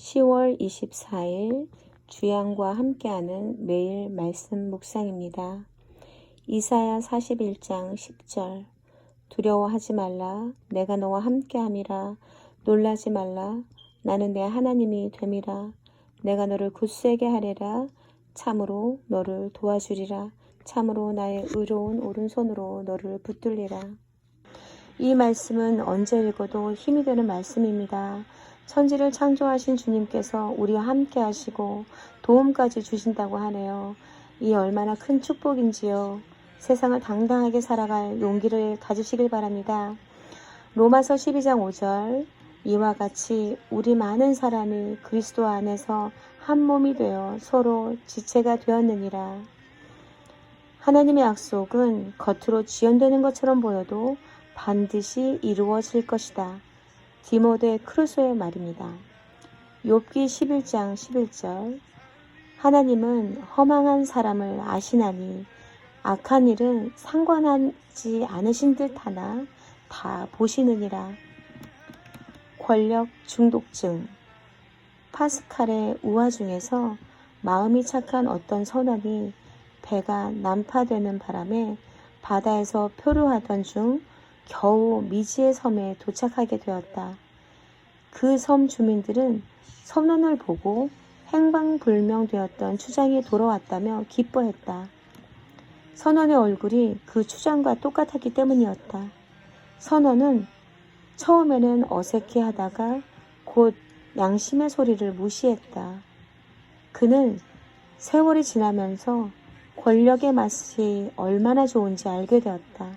10월 24일 주양과 함께하는 매일 말씀 묵상입니다. 이사야 41장 10절 두려워하지 말라 내가 너와 함께함이라 놀라지 말라 나는 내 하나님이 됨이라 내가 너를 굳세게 하리라 참으로 너를 도와주리라 참으로 나의 의로운 오른손으로 너를 붙들리라. 이 말씀은 언제 읽어도 힘이 되는 말씀입니다. 천지를 창조하신 주님께서 우리와 함께 하시고 도움까지 주신다고 하네요. 이 얼마나 큰 축복인지요. 세상을 당당하게 살아갈 용기를 가지시길 바랍니다. 로마서 12장 5절 이와 같이 우리 많은 사람이 그리스도 안에서 한 몸이 되어 서로 지체가 되었느니라. 하나님의 약속은 겉으로 지연되는 것처럼 보여도 반드시 이루어질 것이다. 디모데 크루소의 말입니다. 욥기 11장 11절 하나님은 허망한 사람을 아시나니 악한 일은 상관하지 않으신 듯하나 다 보시느니라. 권력 중독증 파스칼의 우화 중에서 마음이 착한 어떤 선원이 배가 난파되는 바람에 바다에서 표류하던 중 겨우 미지의 섬에 도착하게 되었다. 그 섬 주민들은 선원을 보고 행방불명되었던 추장이 돌아왔다며 기뻐했다. 선원의 얼굴이 그 추장과 똑같았기 때문이었다. 선원은 처음에는 어색해하다가 곧 양심의 소리를 무시했다. 그는 세월이 지나면서 권력의 맛이 얼마나 좋은지 알게 되었다.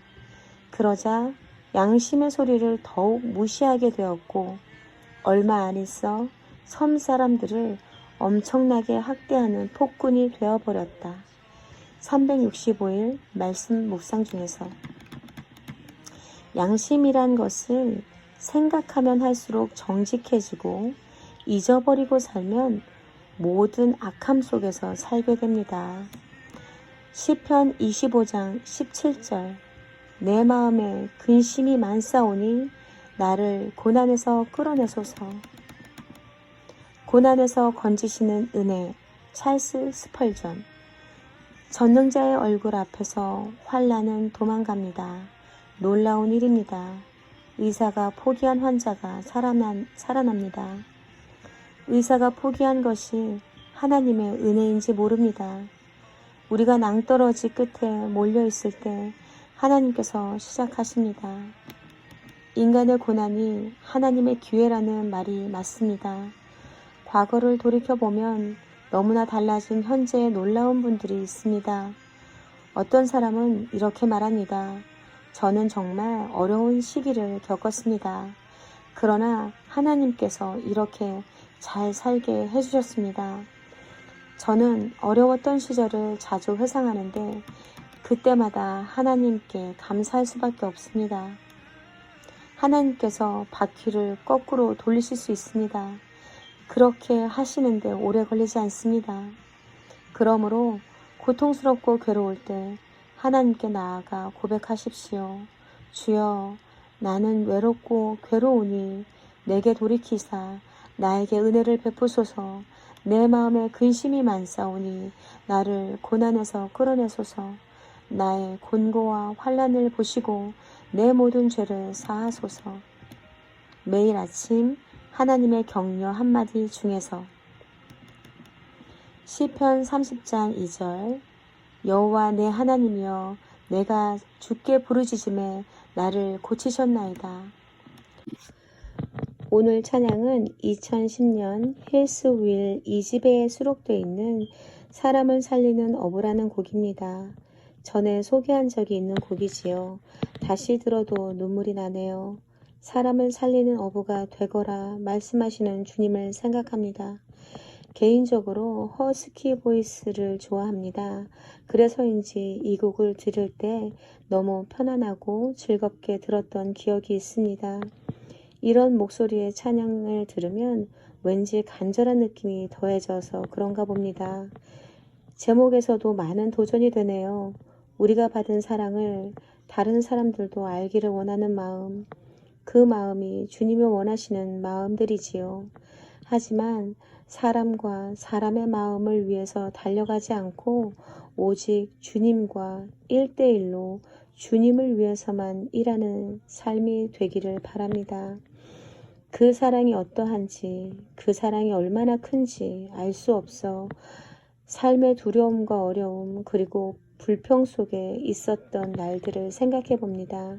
그러자 양심의 소리를 더욱 무시하게 되었고 얼마 안 있어 섬 사람들을 엄청나게 학대하는 폭군이 되어버렸다. 365일 말씀 묵상 중에서 양심이란 것을 생각하면 할수록 정직해지고 잊어버리고 살면 모든 악함 속에서 살게 됩니다. 시편 25장 17절 내 마음에 근심이 많사오니 나를 고난에서 끌어내소서. 고난에서 건지시는 은혜 찰스 스펄전 전능자의 얼굴 앞에서 환난은 도망갑니다. 놀라운 일입니다. 의사가 포기한 환자가 살아납니다. 의사가 포기한 것이 하나님의 은혜인지 모릅니다. 우리가 낭떠러지 끝에 몰려있을 때 하나님께서 시작하십니다. 인간의 고난이 하나님의 기회라는 말이 맞습니다. 과거를 돌이켜보면 너무나 달라진 현재의 놀라운 분들이 있습니다. 어떤 사람은 이렇게 말합니다. 저는 정말 어려운 시기를 겪었습니다. 그러나 하나님께서 이렇게 잘 살게 해주셨습니다. 저는 어려웠던 시절을 자주 회상하는데 그때마다 하나님께 감사할 수밖에 없습니다. 하나님께서 바퀴를 거꾸로 돌리실 수 있습니다. 그렇게 하시는데 오래 걸리지 않습니다. 그러므로 고통스럽고 괴로울 때 하나님께 나아가 고백하십시오. 주여, 나는 외롭고 괴로우니 내게 돌이키사 나에게 은혜를 베푸소서. 내 마음에 근심이 많사오니 나를 고난에서 끌어내소서. 나의 곤고와 환난을 보시고 내 모든 죄를 사하소서. 매일 아침 하나님의 격려 한마디 중에서 시편 30장 2절 여호와 내 하나님이여 내가 주께 부르짖음에 나를 고치셨나이다. 오늘 찬양은 2010년 힐스윌 2집에 수록되어 있는 사람을 살리는 어부라는 곡입니다. 전에 소개한 적이 있는 곡이지요. 다시 들어도 눈물이 나네요. 사람을 살리는 어부가 되거라 말씀하시는 주님을 생각합니다. 개인적으로 허스키 보이스를 좋아합니다. 그래서인지 이 곡을 들을 때 너무 편안하고 즐겁게 들었던 기억이 있습니다. 이런 목소리의 찬양을 들으면 왠지 간절한 느낌이 더해져서 그런가 봅니다. 제목에서도 많은 도전이 되네요. 우리가 받은 사랑을 다른 사람들도 알기를 원하는 마음, 그 마음이 주님이 원하시는 마음들이지요. 하지만 사람과 사람의 마음을 위해서 달려가지 않고 오직 주님과 1대1로 주님을 위해서만 일하는 삶이 되기를 바랍니다. 그 사랑이 어떠한지, 그 사랑이 얼마나 큰지 알 수 없어 삶의 두려움과 어려움 그리고 불평 속에 있었던 날들을 생각해 봅니다.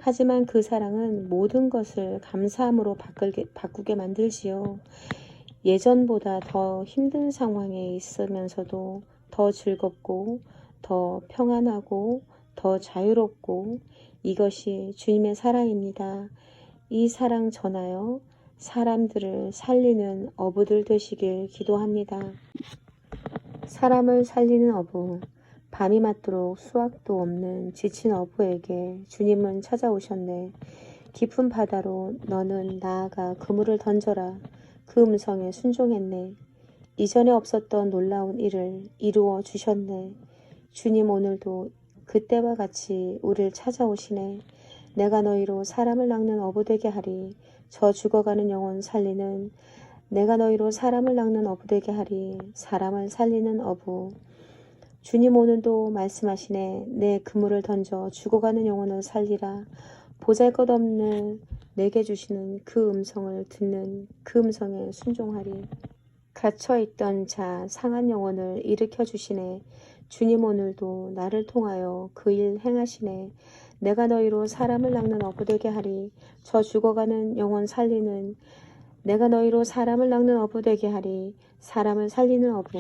하지만 그 사랑은 모든 것을 감사함으로 바꾸게 만들지요. 예전보다 더 힘든 상황에 있으면서도 더 즐겁고 더 평안하고 더 자유롭고 이것이 주님의 사랑입니다. 이 사랑 전하여 사람들을 살리는 어부들 되시길 기도합니다. 사람을 살리는 어부, 밤이 맞도록 수확도 없는 지친 어부에게 주님은 찾아오셨네. 깊은 바다로 너는 나아가 그물을 던져라. 그 음성에 순종했네. 이전에 없었던 놀라운 일을 이루어 주셨네. 주님 오늘도 그때와 같이 우리를 찾아오시네. 내가 너희로 사람을 낚는 어부 되게 하리. 저 죽어가는 영혼 살리는 내가 너희로 사람을 낚는 어부 되게 하리. 사람을 살리는 어부. 주님 오늘도 말씀하시네. 내 그물을 던져 죽어가는 영혼을 살리라. 보잘것없는 내게 주시는 그 음성을 듣는 그 음성에 순종하리. 갇혀있던 자 상한 영혼을 일으켜 주시네. 주님 오늘도 나를 통하여 그 일 행하시네. 내가 너희로 사람을 낚는 어부 되게 하리. 저 죽어가는 영혼 살리는 내가 너희로 사람을 낚는 어부 되게 하리. 사람을 살리는 어부.